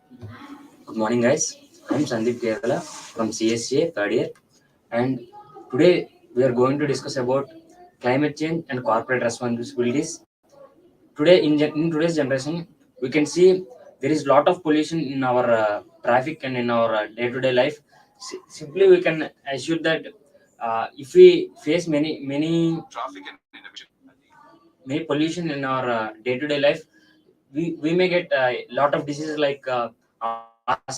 Good morning, guys. I'm Sandeep Kerala from CSE-A third year, and today we are going to discuss about climate change and corporate responsibilities. Today, in today's generation, we can see there is lot of pollution in our traffic and in our day-to-day life. Simply, we can assure that if we face many pollution in our day-to-day life, we may get a lot of diseases like asthma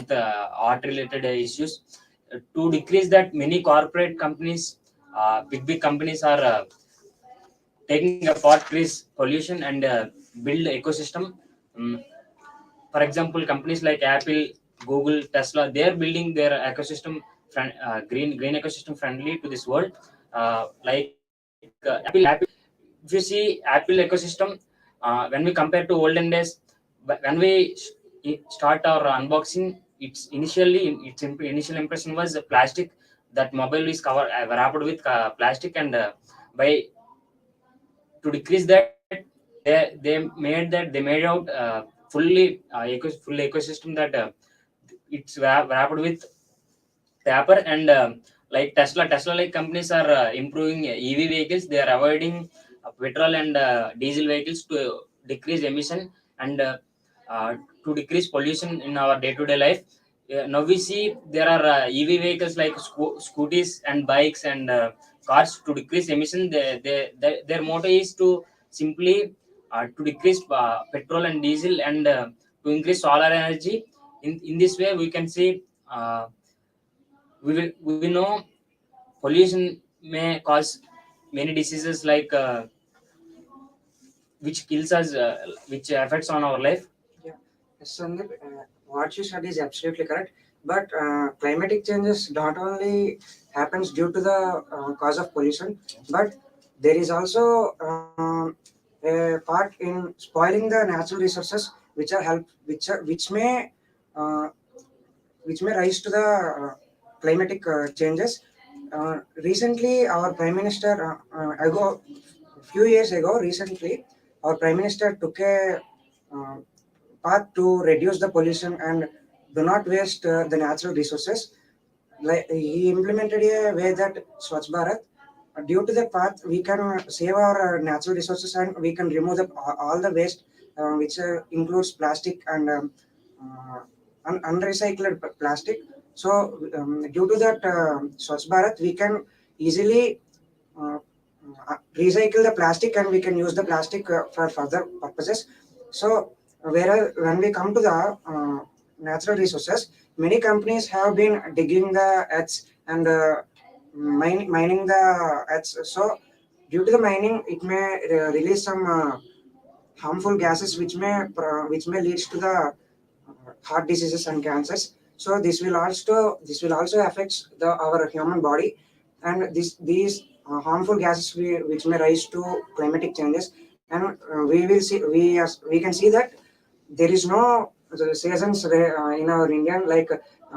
with heart related issues. To decrease that, many corporate companies, big companies are taking a part decrease pollution and build ecosystem. Um, for example, companies like Apple, Google, Tesla, they are building their ecosystem green ecosystem friendly to this world. Like Apple, if you see Apple ecosystem, when we compare to olden days, when we start our unboxing, its initial impression was plastic. That mobile is covered wrapped with plastic, and by to decrease that, they made out full ecosystem that it's wrapped with paper. And like Tesla like companies are improving EV vehicles. They are avoiding petrol and diesel vehicles to decrease emission and to decrease pollution in our day to day life. Now we see there are EV vehicles like scooties and bikes and cars to decrease emission. Their motto is to simply to decrease petrol and diesel and to increase solar energy. In this way, we can see we know pollution may cause many diseases like which kills us, which affects on our life. Yeah, yes, Sandeep, what you said is absolutely correct. But climatic changes not only happens due to the cause of pollution, but there is also a part in spoiling the natural resources which are help uh, which may rise to the climatic changes. Recently, our Prime Minister, a few years ago, recently, our Prime Minister took a uh, path to reduce the pollution and do not waste the natural resources. Like he implemented a way that Swachh Bharat. Due to the path, we can save our natural resources and we can remove all the waste, which includes plastic and unrecycled plastic. So, due to that Swachh Bharat, we can easily uh, recycle the plastic and we can use the plastic for further purposes. So, whereas when we come to the natural resources, many companies have been digging the earths and mining the earths. So, due to the mining, it may release some harmful gases which may lead to the heart diseases and cancers. So this will also affect our human body, and these harmful gases which may rise to climatic changes. And we can see that there is no the seasons in our Indian like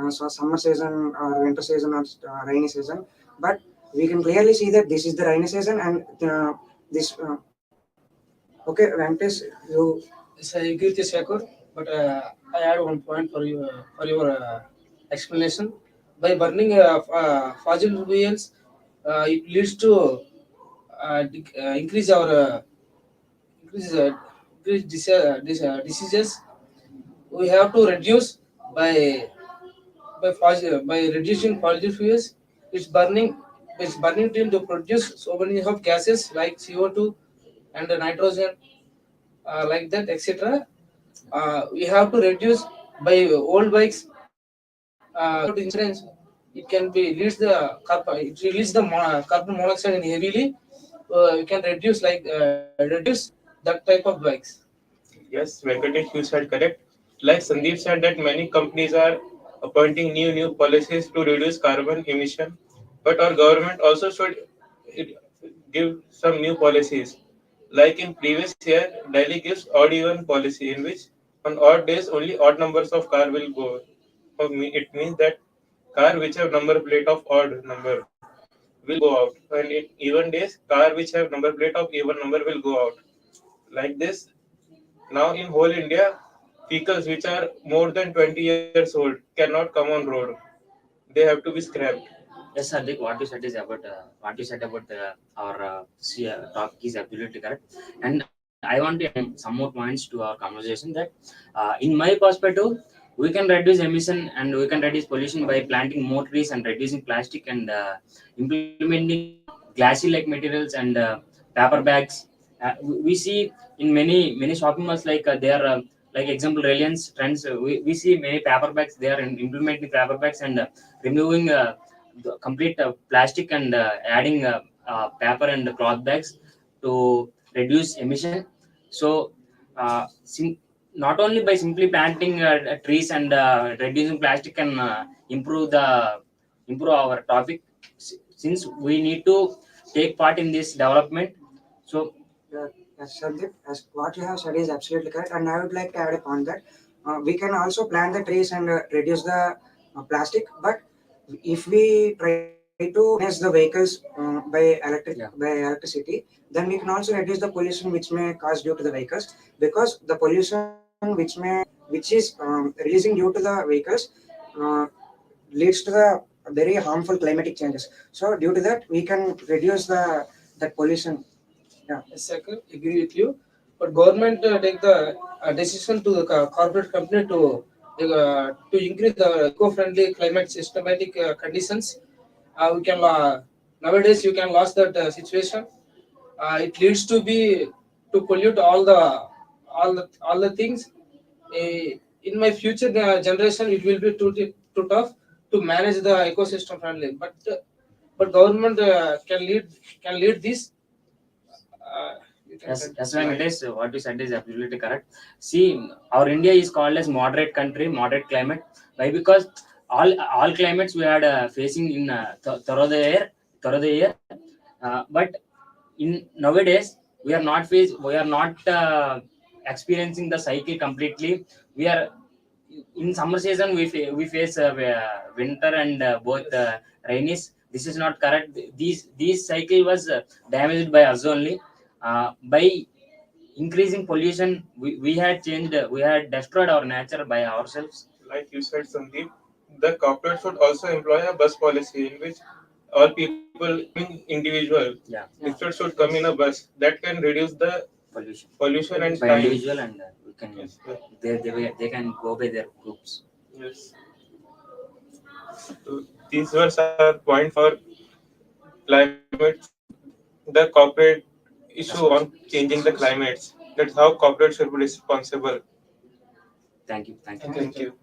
so summer season or winter season or rainy season, but we can clearly see that this is the rainy season and this. Okay, Venkatesh, you. Yes, I agree with you, Shakur, but I add one point for your explanation. By burning fossil fuels, it leads to increase our increase, increase diseases. We have to reduce by by reducing fossil fuels. It's burning it's burning to produce so many of gases like CO2 and nitrogen, like that, etc. We have to reduce by old bikes. Without insurance, it can be release the carbon. It release the carbon monoxide in heavily. We can reduce that type of bikes. Yes, Venkatesh, you said correct. Like Sandeep said that many companies are appointing new policies to reduce carbon emission, but our government also should it, give some new policies. Like in previous year, Delhi gives odd even policy in which on odd days only odd numbers of car will go. For me, it means that car which have number plate of odd number will go out, and in even days, car which have number plate of even number will go out. Like this, now in whole India, vehicles which are more than 20 years old cannot come on road. They have to be scrapped. Yes, Hardik, what you said is about our topic is absolutely correct. And I want to add some more points to our conversation that, in my perspective, we can reduce emission and we can reduce pollution by planting more trees and reducing plastic and implementing glassy like materials and paper bags. We see in many shopping malls like they are like example Reliance Trends. We see many paper bags. They are implementing paper bags and removing the complete plastic and adding paper and cloth bags to reduce emission. So not only by simply planting trees and reducing plastic can improve our topic, since we need to take part in this development. So Yeah, yes, Sandeep, as what you have said is absolutely correct. And I would like to add a point that we can also plant the trees and reduce the plastic. But if we try to manage the vehicles by electricity, then we can also reduce the pollution which may cause due to the vehicles, because the pollution which is releasing due to the vehicles uh, leads to the very harmful climatic changes. So due to that, we can reduce the that pollution. Yeah. Yes, I can agree with you. But government take the decision to the corporate company to increase the eco-friendly climate systematic conditions. We can nowadays you can lose that situation. It leads to be to pollute all the things. In my future generation, it will be too tough to manage the ecosystem friendly. But government can lead this. Uh, you can yes, continue. yes, Venkatesh, what you said is absolutely correct. See, our India is called as moderate country, moderate climate. Why? Because all climates we are facing in thorough the year. But in nowadays we are not experiencing the cycle completely. We are in summer season we face winter and both Yes. rainy. This is not correct. These cycle was damaged by us only. By increasing pollution, we had changed, we had destroyed our nature by ourselves. Like you said, Sandeep, the corporate should also employ a bus policy in which all people coming individual Yeah, Yeah. instead should come in a bus that can reduce the pollution pollution and by time. individual and we can Yes, yes. they can go by their groups. Yes. So these were some point for climate, the corporate issue on changing the climates. That's how corporate should be responsible. Thank you. Thank you. Thank you.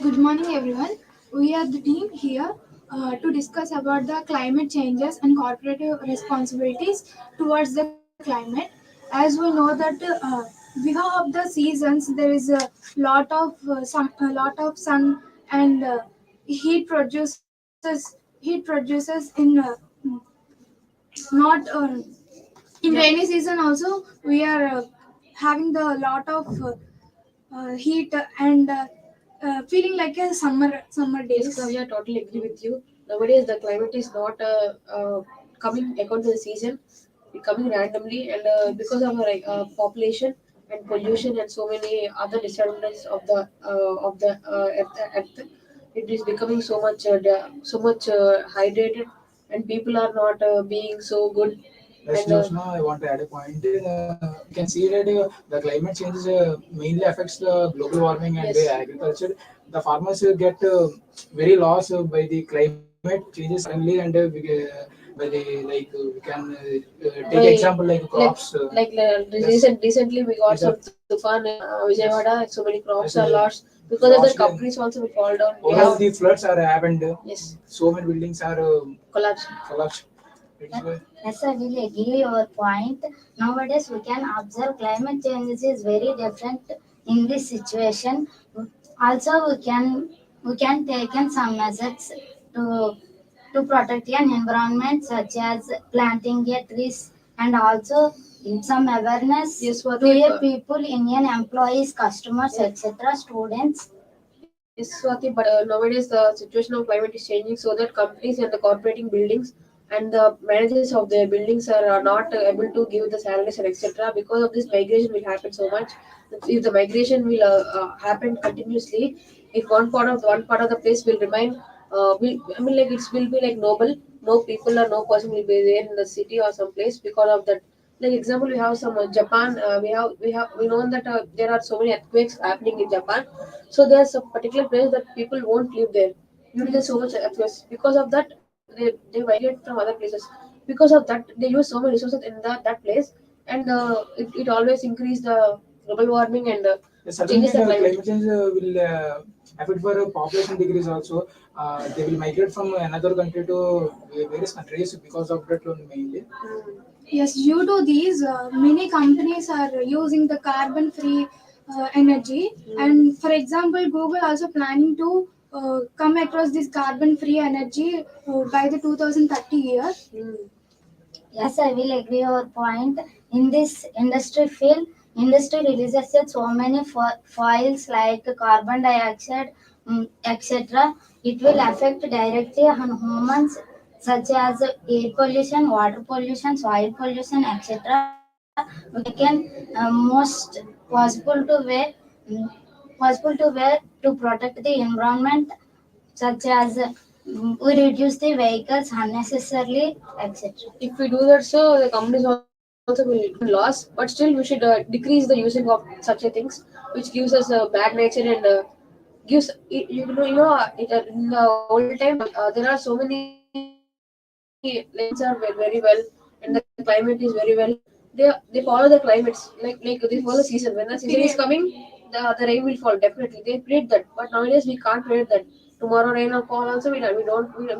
Good morning, everyone. We are the team here to discuss about the climate changes and corporate responsibilities towards the climate. As we know that because of the seasons, there is a lot of sun and heat produces in not in rainy season also we are having the lot of heat and feeling like a summer Yes, days. Kavya, I totally agree with you. Nowadays, the climate is not coming according to the season. It's coming randomly, and because of our population and pollution and so many other disadvantages of the earth, it is becoming so much hydrated, and people are not being so good. Yes, And Jyotsna, I want to add a point. We can see that the climate change mainly affects the global warming and yes, agriculture. The farmers get very lost by the climate changes suddenly, and by the we can take by example like like crops. Yes, recently we got is some a tufan in yes, Vijayawada. So many crops yes, are lost because of the lost. companies also will fall down. We Overall, have the floods are happened. yes So many buildings are collapse. collapsed. It is why Yes, I will agree your point. Nowadays, we can observe climate changes is very different in this situation. Also, we can take in some measures to to protect an environment, such as planting a trees, and also some awareness Yes, to Swati. a people, Indian employees, customers, etc., students. Yes, Swati. But nowadays the situation of climate is changing so that companies and the corporating buildings and the managers of their buildings are not able to give the salaries and etc. Because of this, migration will happen so much. If the migration will happen continuously, if one part of the place will remain, I mean like it will be like noble. No people or no person will be there in the city or some place because of that. Like example, we have some Japan. We know that there are so many earthquakes happening in Japan. So there's a particular place that people won't live there due to the so much earthquakes. Because of that, they migrate from other places. Because of that, they use so many resources in that place, and it always increase the global warming and certainly changes the the climate. climate change will affect for population decrease also. They will migrate from another country to various countries because of that one mainly. Mm. Yes, due to these, many companies are using the carbon-free energy. And for example, Google also planning to come across this carbon-free energy by the 2030 year. Mm. Yes, I will agree your point. In this industry field, industry releases so many foils like carbon dioxide, etc. It will affect directly on humans, such as air pollution, water pollution, soil pollution, etc. We can most possible to wear, to protect the environment, such as we reduce the vehicles unnecessarily, etc. If we do that, so the companies also will loss. But still, we should decrease the using of such a things, which gives us a bad nature and gives in the old time there are so many like are very well and the climate is very well. They follow the climates like they follow the season. When the season is coming, the rain will fall definitely. They predict that, but nowadays we can't predict that. Tomorrow rain or fall also we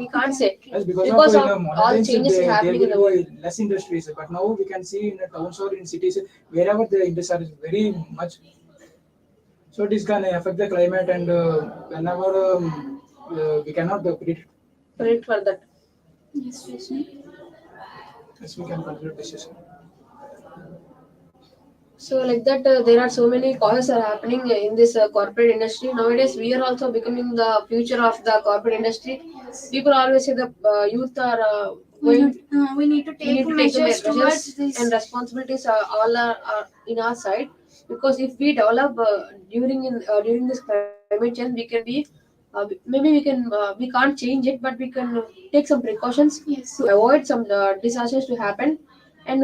can't say Yes, because because of of in all the modern times changes is there happening in the will world. be less industries, but now we can see in the towns or in cities wherever the industries are very much. So this can affect the climate, and whenever we cannot predict. Predict for that. Yes, Rashmi. Yes, we can conclude this session. So like that, there are so many causes are happening in this corporate industry nowadays. We are also becoming the future of the corporate industry. People always say the youth are We need to we take need to take the measures towards measures and this. responsibilities are in our side, because if we develop during this climate change, we can be maybe we can't change it, but we can take some precautions to Yes. avoid some disasters to happen. And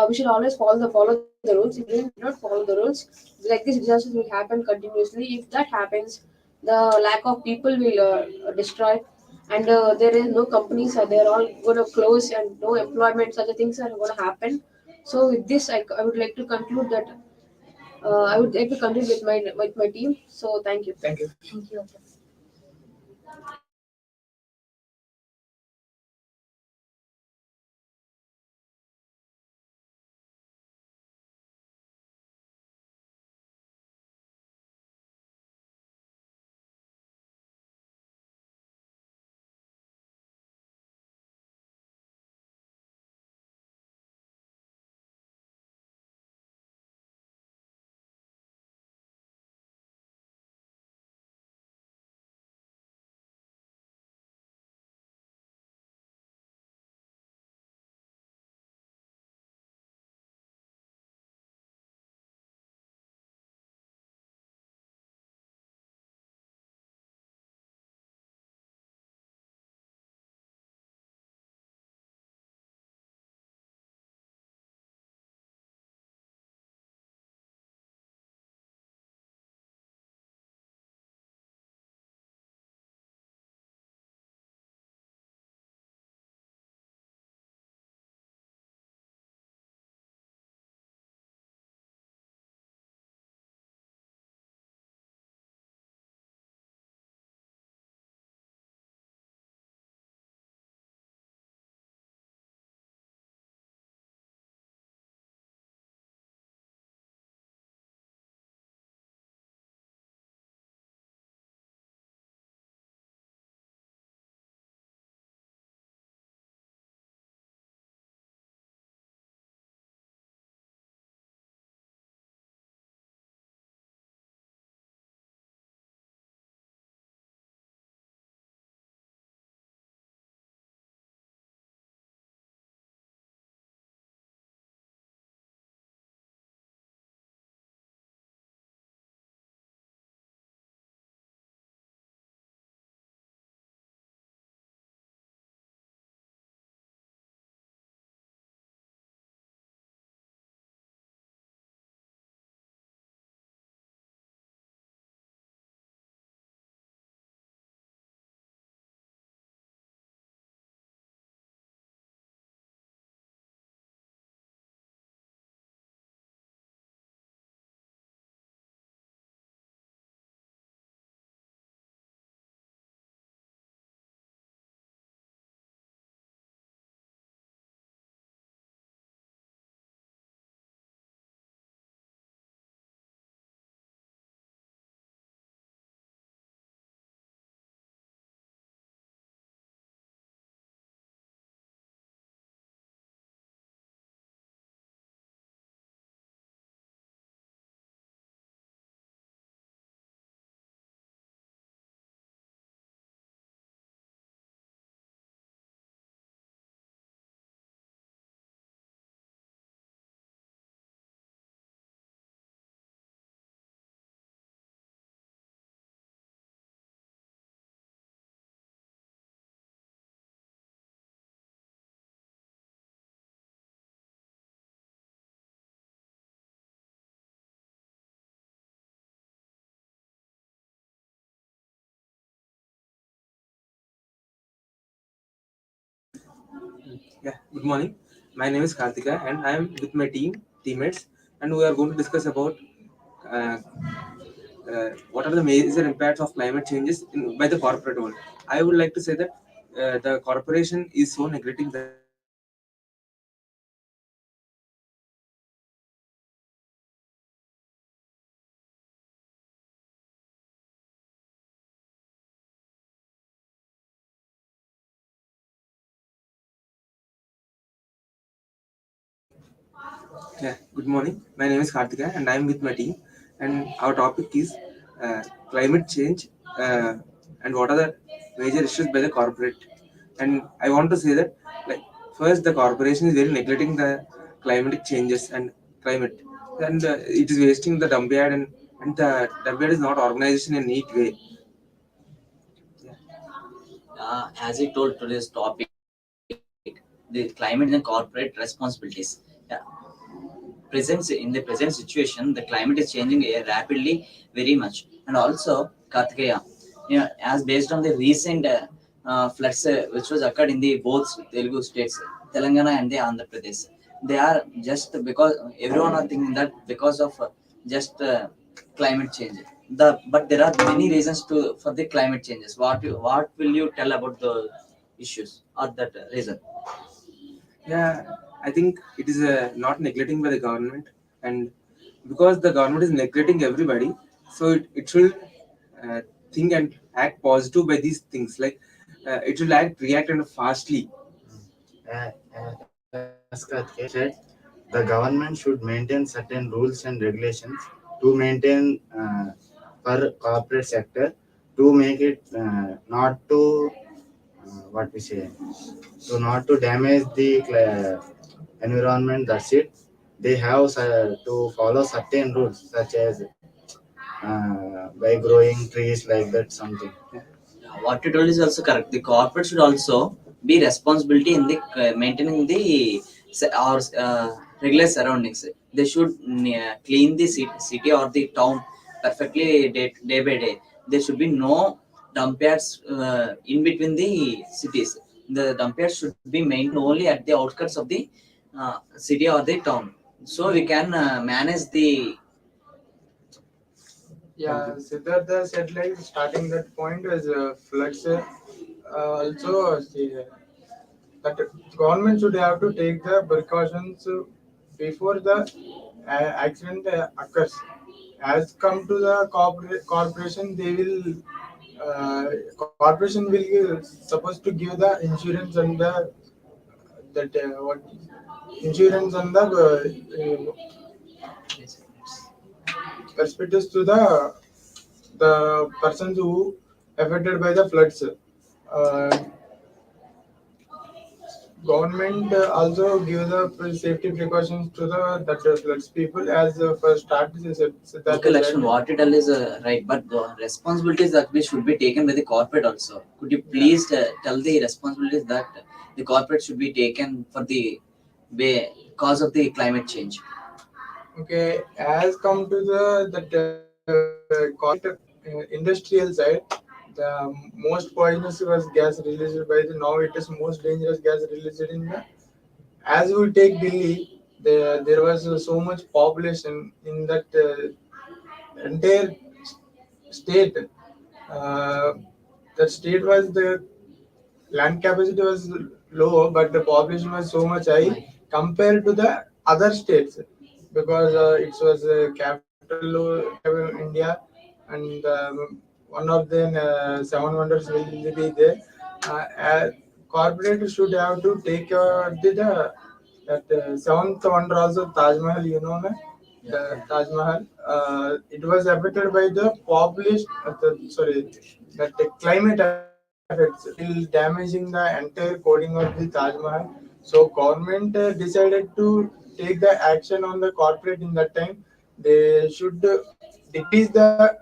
we should always follow the rules. If we did not follow the rules, like these disasters will happen continuously. If that happens, the lack of people will destroy, and there is no companies, they're all going to close, and no employment, such a things are going to happen. So with this, I would like to conclude that I would like to conclude with my team. So thank you. Thank you. Thank you. Yeah, good morning. My name is Karthika, and I am with my teammates, and we are going to discuss about uh, what are the major impacts of climate changes by the corporate world. I would like to say that the corporation is so neglecting the climate changes, and yeah, good morning. My name is Karthika, and I am with my team. And our topic is climate change and what are the major issues by the corporate. And I want to say that, like, first, the corporation is very neglecting the climatic changes and climate, and it is wasting the dump yard, and the dump yard is not organized in a neat way. Yeah. As I told today's topic, the climate and corporate responsibilities. Yeah. In the present situation, the climate is changing rapidly, very much, and also Kartikeya, as based on the recent floods which was occurred in the both Telugu states, Telangana and the Andhra Pradesh. They are just because everyone are thinking that because of just climate change. but there are many reasons to for the climate changes. What will you tell about the issues or that reason? Yeah, I think it is not neglecting by the government, and because the government is neglecting everybody, so it should uh, think and act positive by these things. Like it should react and fastly. As Karthikeya said, the government should maintain certain rules and regulations to maintain for corporate sector to make it not to what we say to not to damage the environment. That's it. They have to follow certain rules such as by growing trees like that something. What you told is also correct. The corporate should also be responsibility in the maintaining the our regular surroundings. They should clean the city or the town perfectly day by day. There should be no dump yards in between the cities. The dump yards should be maintained only at the outskirts of the city or the town, so we can manage the. Yeah, Siddhartha said like starting that point was floods. Also, that government should have to take the precautions before the accident occurs. As come to the corporation, they will corporation will supposed to give the insurance and the that what insurance and the perspectives to the persons who affected by the floods. Uh, Government also give the safety precautions to the that floods people as for start Okay, Siddhartha Lakshman, said. what you tell is right, but the responsibilities that we should be taken by the corporate also. Could you please tell the responsibilities that the corporate should be taken for the cause of the climate change? Okay, as come to the that corporate industrial side, the most poisonous was gas released by the now it is most dangerous gas released in the as we take Delhi, there was so much population in that entire state. Uh, that state was the land capacity was low, but the population was so much high compared to the other states because it was capital India, and one of the seven wonders will be there. Corporate should have to take care of the that seventh wonder also Taj Mahal, you know, na? The Taj Mahal. It was affected by the population, sorry, that the climate effects will damaging the entire coding of the Taj Mahal. So government decided to take the action on the corporate in that time. They should decrease the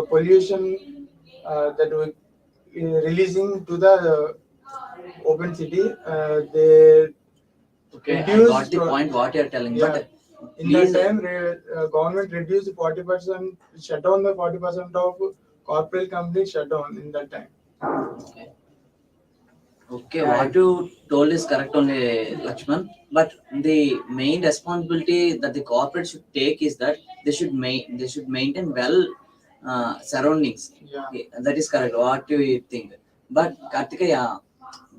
pollution that we releasing to the open city. They Okay, I got reduced the point what you are telling, yeah. but In that please. time, government reduced 40%, shut down the 40% of corporate companies shut down in that time. Okay, what you told is correct only, Lakshman. But the main responsibility that the corporate should take is that they should maintain well surroundings. Yeah. Okay, that is correct. What do you think? But Kartikeya,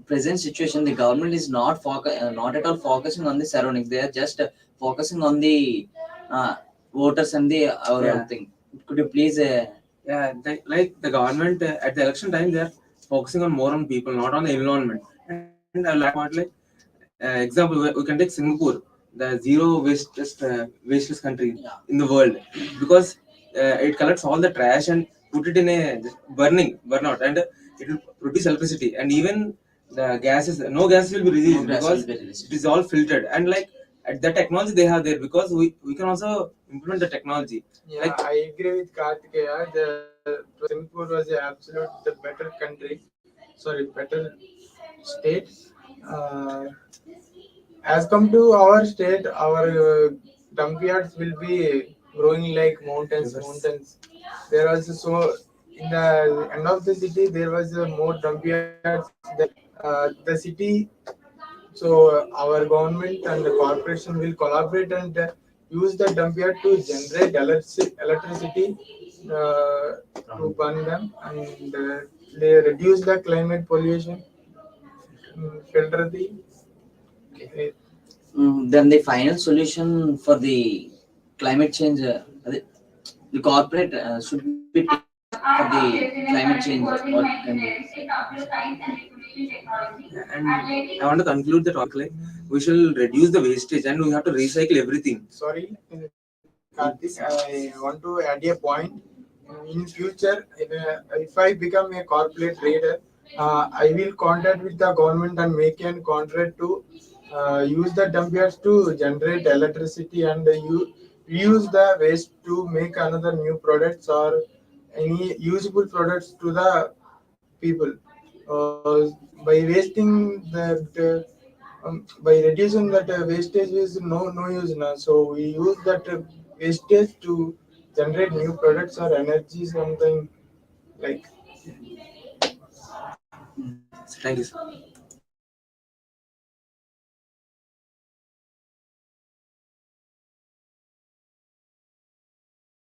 present situation, the government is not at all focusing on the surroundings. They are just focusing on the voters and the overall thing. Could you please? Yeah, like the government at the election time, they are focusing on more on people, not on the environment. And I like point like example, we can take Singapore, the zero wasteless country in the world, because it collects all the trash and put it in a burnout, and it will produce electricity, and even the gases, no gases will be released No gas because will be released. it is all filtered. And like at the technology they have there, because we can also implement the technology. Yeah, Like I agree with Kartikeya. The Singapore was the absolute the better country, sorry, better state. Uh, as come to our state, our dump yards will be growing like mountains. There was so in the end of the city there was more dump yards there. The city so our government and the corporation will collaborate and use the dump yard to generate electricity to burn them and they reduce the climate pollution, filter the. Then the final solution for the climate change, the corporate should be taken for the climate change. What can And I want to conclude the topic like we shall reduce the wastage and we have to recycle everything. Sorry, Karthik, I want to add a point. In future, if I become a corporate trader, I will contact with the government and make a contract to use the dump yards to generate electricity and use the waste to make another new products or any usable products to the people. By wasting that, by reducing that wastage is no use now. So we use that wastage to generate new products or energy something like. Thank you, sir.